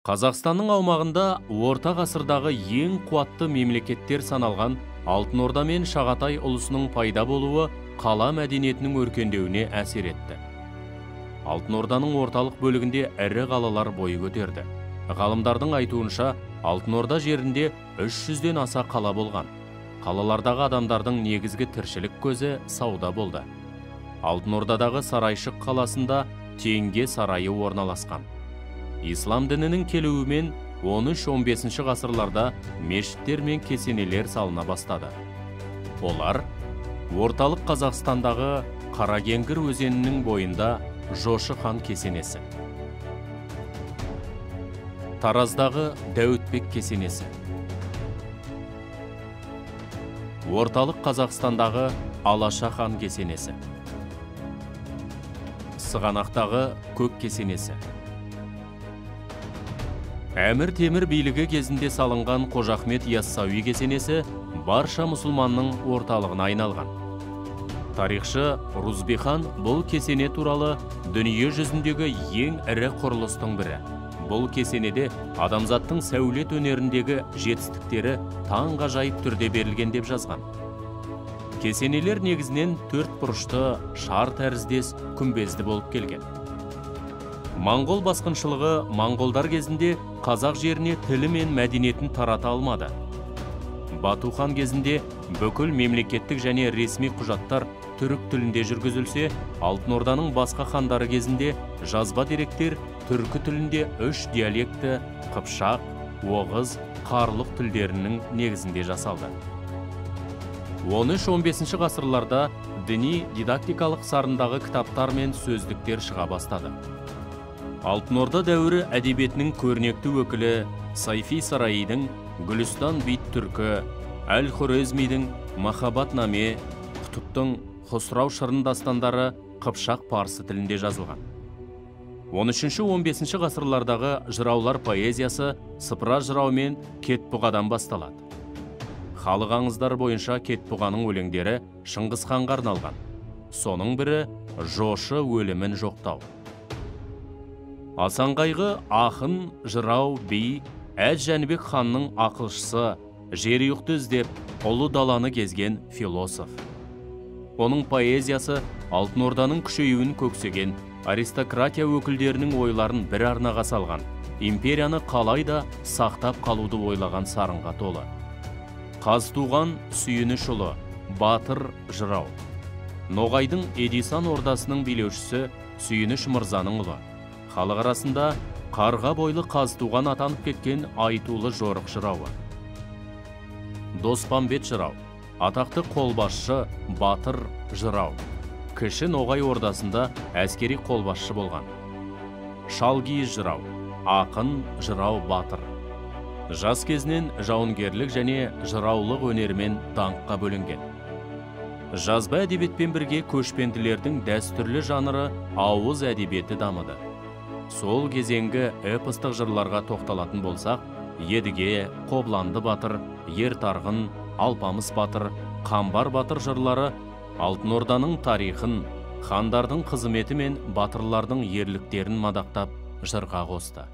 Қазақстанның аумағында орта ғасырдағы ең қуатты мемлекеттер саналған Алтын Орда мен Шағатай ұлысының пайда болуы қала мәдениетінің өркендеуіне әсер етті. Алтын Орданың орталық бөлігінде ірі қалалар бой көтерді. Ғалымдардың айтуынша, Алтын Орда жерінде 300-ден аса қала болған. Қалалардағы адамдардың негізгі тіршілік көзі сауда болды. Алтын Ордадағы Сарайшық қаласында Теңге сарайы орналасқан. Ислам дінінің келуімен 13-15 ғасырларда мешіттер мен кесенелер салына бастады. Олар орталық Қазақстандағы Қаракеңгір өзенінің бойында Жошы хан кесенесі, Тараздағы Дәуітбек кесенесі, орталық Қазақстандағы Алаша хан кесенесі, Сығанақтағы Көк кесенесі, Әмір Темір билігі кезінде салынған Қожа Ахмет Яссауи кесенесі барша мұсылманның орталығына айналған. Тарихшы Рузбихан бұл кесене туралы дүние жүзіндегі ең ірі құрылыстың бірі. Бұл кесенеде адамзаттың сәулет өнеріндегі жетістіктері таңғажайып түрде берілген деп жазған. Кесенелер негізінен 4 бұрышты, шар тәріздес, күмбезді болып келген. Моңғол басқыншылығы моңғолдар кезінде қазақ жеріне тілі мен мәдениетін тарата алмады. Бату хан кезінде бүкіл мемлекеттік және ресми құжаттар түрік тілінде жүргізілсе, Алтын Орданың басқа хандары кезінде жазба деректер түркі тілінде 3 диалекті Қыпшақ, Оғыз, Қарлұқ тілдерінің негізінде жасалды. 13-15 ғасырларда діни дидактикалық сарындағы кітаптар мен сөздіктер шыға бастады. Алтын Орда дәуірі әдебиетінің көрнекті өкілі Сайфи Сарайидың Гүлістан бит түркі, Әл-Хорезмидің Махаббат наме, Құтыптың Хосрау шырын дастандары Қыпшақ парсы тілінде жазылған. 13-15 ғасырлардағы жыраулар поэзиясы сыпыра жырау мен кетбұғадан басталады. Халық аңыздары бойынша кетбұғаның өлеңдері Шыңғыс ханға арналған. Соның бірі Жошы өлімін жоқтау. Асан қайғы ақын, жырау, би, Әз Жәнібек ханның ақылшысы, жерұйықты іздеп, ұлы даланы кезген философ. Оның поэзиясы Алтын Орданың күшеюін көксеген, аристократия өкілдерінің ойларын бір арнаға салған, империяны қалайда сақтап қалуды ойлаған сарынға толы. Қазтуған Сүйініш ұлы, батыр жырау. Ноғайдың Эдисан ордасының билеушісі Сүйініш мырзаның ұлы. Халық арасында қарға бойлы Қазтуған атанып кеткен айтулы жорық жырауы. Доспамбет жырау, атақты қолбасшы батыр жырау. Кіші Ноғай ордасында әскери қолбасшы болған. Шалгиіз жырау, ақын жырау батыр. Жас кезінен жауынгерлік және жыраулық өнермен даңққа бөленген. Жазба әдебиетпен бірге көшпенділердің дәстүрлі жанры ауыз әдебиеті дамыды. Сол кезеңгі эпостық жырларға тоқталатын болсақ, Едіге, Қобланды батыр, Ертарғын, Алпамыс батыр, Қамбар батыр жырлары Алтын Орданың тарихын, хандардың қызметі мен батырлардың ерліктерін мадақтап жырға қосты.